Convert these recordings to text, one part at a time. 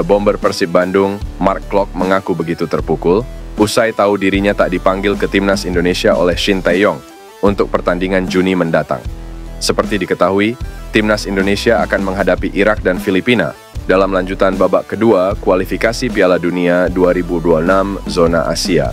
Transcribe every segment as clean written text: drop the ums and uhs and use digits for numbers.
Bomber Persib Bandung, Mark Klok mengaku begitu terpukul usai tahu dirinya tak dipanggil ke Timnas Indonesia oleh Shin Tae-yong untuk pertandingan Juni mendatang. Seperti diketahui, Timnas Indonesia akan menghadapi Irak dan Filipina dalam lanjutan babak kedua kualifikasi Piala Dunia 2026 zona Asia.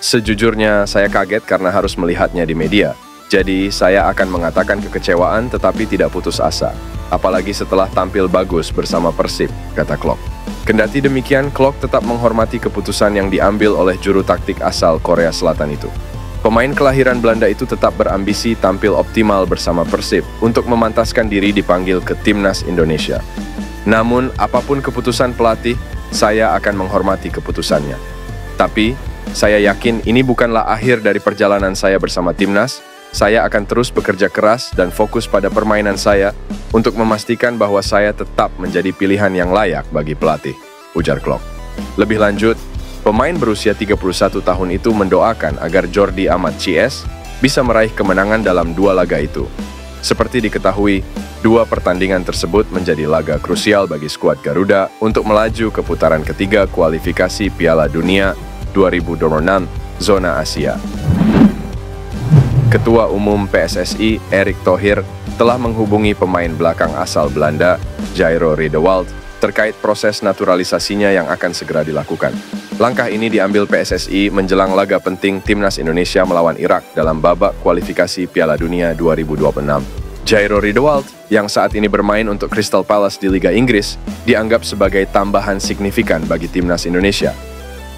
Sejujurnya, saya kaget karena harus melihatnya di media. Jadi, saya akan mengatakan kekecewaan tetapi tidak putus asa. Apalagi setelah tampil bagus bersama Persib, kata Klok. Kendati demikian, Klok tetap menghormati keputusan yang diambil oleh juru taktik asal Korea Selatan itu. Pemain kelahiran Belanda itu tetap berambisi tampil optimal bersama Persib untuk memantaskan diri dipanggil ke Timnas Indonesia. Namun, apapun keputusan pelatih, saya akan menghormati keputusannya. Tapi, saya yakin ini bukanlah akhir dari perjalanan saya bersama Timnas. Saya akan terus bekerja keras dan fokus pada permainan saya untuk memastikan bahwa saya tetap menjadi pilihan yang layak bagi pelatih, ujar Klok. Lebih lanjut, pemain berusia 31 tahun itu mendoakan agar Jordi Amat CS bisa meraih kemenangan dalam 2 laga itu. Seperti diketahui, 2 pertandingan tersebut menjadi laga krusial bagi skuad Garuda untuk melaju ke putaran ketiga kualifikasi Piala Dunia 2026 zona Asia. Ketua Umum PSSI, Erick Thohir, telah menghubungi pemain belakang asal Belanda, Jairo Riedewald, terkait proses naturalisasinya yang akan segera dilakukan. Langkah ini diambil PSSI menjelang laga penting Timnas Indonesia melawan Irak dalam babak kualifikasi Piala Dunia 2026. Jairo Riedewald, yang saat ini bermain untuk Crystal Palace di Liga Inggris, dianggap sebagai tambahan signifikan bagi Timnas Indonesia.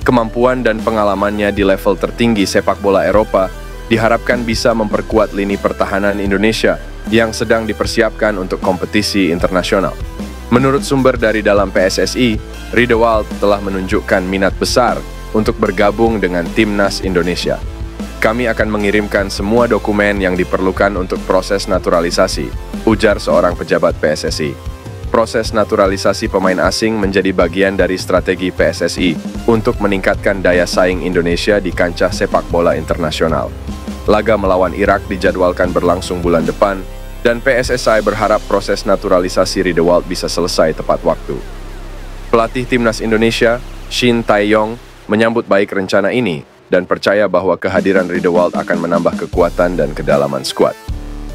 Kemampuan dan pengalamannya di level tertinggi sepak bola Eropa diharapkan bisa memperkuat lini pertahanan Indonesia yang sedang dipersiapkan untuk kompetisi internasional. Menurut sumber dari dalam PSSI, Riedewald telah menunjukkan minat besar untuk bergabung dengan Timnas Indonesia. Kami akan mengirimkan semua dokumen yang diperlukan untuk proses naturalisasi, ujar seorang pejabat PSSI. Proses naturalisasi pemain asing menjadi bagian dari strategi PSSI untuk meningkatkan daya saing Indonesia di kancah sepak bola internasional. Laga melawan Irak dijadwalkan berlangsung bulan depan, dan PSSI berharap proses naturalisasi Riedewald bisa selesai tepat waktu. Pelatih Timnas Indonesia, Shin Tae-yong, menyambut baik rencana ini dan percaya bahwa kehadiran Riedewald akan menambah kekuatan dan kedalaman skuad.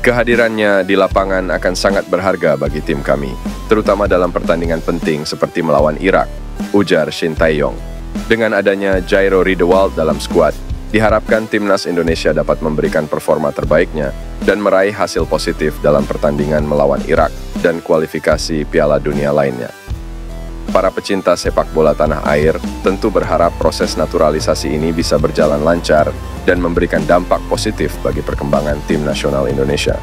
Kehadirannya di lapangan akan sangat berharga bagi tim kami, terutama dalam pertandingan penting seperti melawan Irak, ujar Shin Tae-yong. Dengan adanya Jairo Riedewald dalam skuad, diharapkan Timnas Indonesia dapat memberikan performa terbaiknya dan meraih hasil positif dalam pertandingan melawan Irak dan kualifikasi Piala Dunia lainnya. Para pecinta sepak bola tanah air tentu berharap proses naturalisasi ini bisa berjalan lancar dan memberikan dampak positif bagi perkembangan tim nasional Indonesia.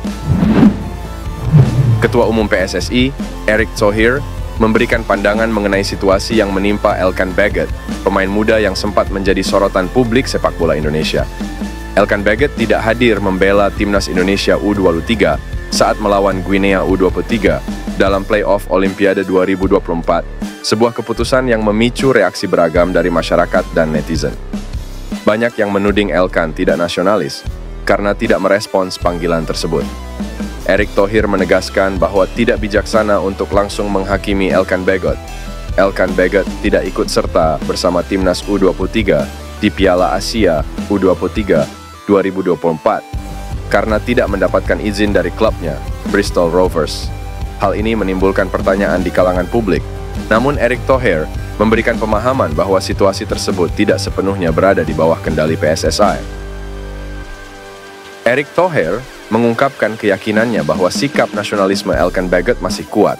Ketua Umum PSSI, Erick Thohir, memberikan pandangan mengenai situasi yang menimpa Elkan Baggett, pemain muda yang sempat menjadi sorotan publik sepak bola Indonesia. Elkan Baggett tidak hadir membela Timnas Indonesia U23 saat melawan Guinea U23 dalam playoff Olimpiade 2024, sebuah keputusan yang memicu reaksi beragam dari masyarakat dan netizen. Banyak yang menuding Elkan tidak nasionalis karena tidak merespons panggilan tersebut. Erick Thohir menegaskan bahwa tidak bijaksana untuk langsung menghakimi Elkan Baggett. Elkan Baggett tidak ikut serta bersama Timnas U23 di Piala Asia U23 2024 karena tidak mendapatkan izin dari klubnya, Bristol Rovers. Hal ini menimbulkan pertanyaan di kalangan publik. Namun Erick Thohir memberikan pemahaman bahwa situasi tersebut tidak sepenuhnya berada di bawah kendali PSSI. Erick Thohir mengungkapkan keyakinannya bahwa sikap nasionalisme Elkan Baggett masih kuat,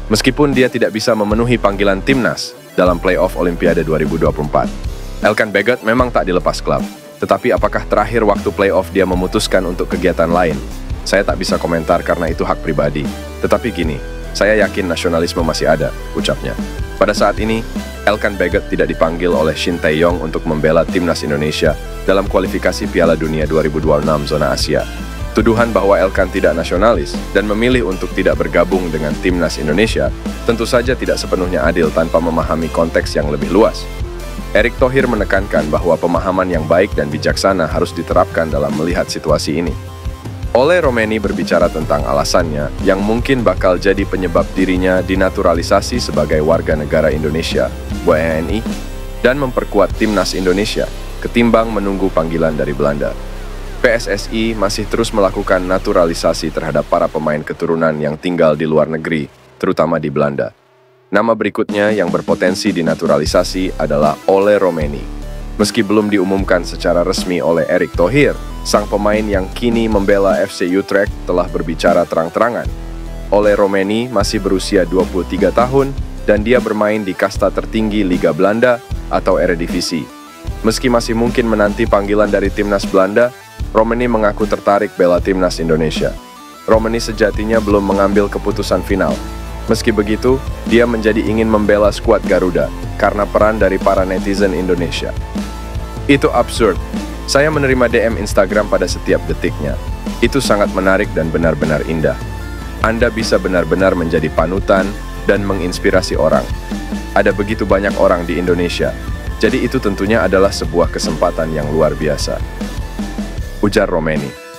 meskipun dia tidak bisa memenuhi panggilan timnas dalam playoff Olimpiade 2024. Elkan Baggett memang tak dilepas klub, tetapi apakah terakhir waktu playoff dia memutuskan untuk kegiatan lain? Saya tak bisa komentar karena itu hak pribadi. Tetapi gini, saya yakin nasionalisme masih ada, ucapnya. Pada saat ini, Elkan Baggett tidak dipanggil oleh Shin Tae-yong untuk membela Timnas Indonesia dalam kualifikasi Piala Dunia 2026 zona Asia. Tuduhan bahwa Elkan tidak nasionalis dan memilih untuk tidak bergabung dengan Timnas Indonesia tentu saja tidak sepenuhnya adil tanpa memahami konteks yang lebih luas. Erick Thohir menekankan bahwa pemahaman yang baik dan bijaksana harus diterapkan dalam melihat situasi ini. Ole Romeni berbicara tentang alasannya yang mungkin bakal jadi penyebab dirinya dinaturalisasi sebagai warga negara Indonesia, WNI, dan memperkuat timnas Indonesia ketimbang menunggu panggilan dari Belanda. PSSI masih terus melakukan naturalisasi terhadap para pemain keturunan yang tinggal di luar negeri, terutama di Belanda. Nama berikutnya yang berpotensi dinaturalisasi adalah Ole Romeni. Meski belum diumumkan secara resmi oleh Erick Thohir, sang pemain yang kini membela FC Utrecht telah berbicara terang-terangan. Ole Romeni masih berusia 23 tahun dan dia bermain di kasta tertinggi Liga Belanda atau Eredivisie. Meski masih mungkin menanti panggilan dari timnas Belanda, Romeni mengaku tertarik bela timnas Indonesia. Romeni sejatinya belum mengambil keputusan final. Meski begitu, dia menjadi ingin membela skuad Garuda karena peran dari para netizen Indonesia. Itu absurd. Saya menerima DM Instagram pada setiap detiknya. Itu sangat menarik dan benar-benar indah. Anda bisa benar-benar menjadi panutan dan menginspirasi orang. Ada begitu banyak orang di Indonesia, jadi itu tentunya adalah sebuah kesempatan yang luar biasa. Ujar Romeni.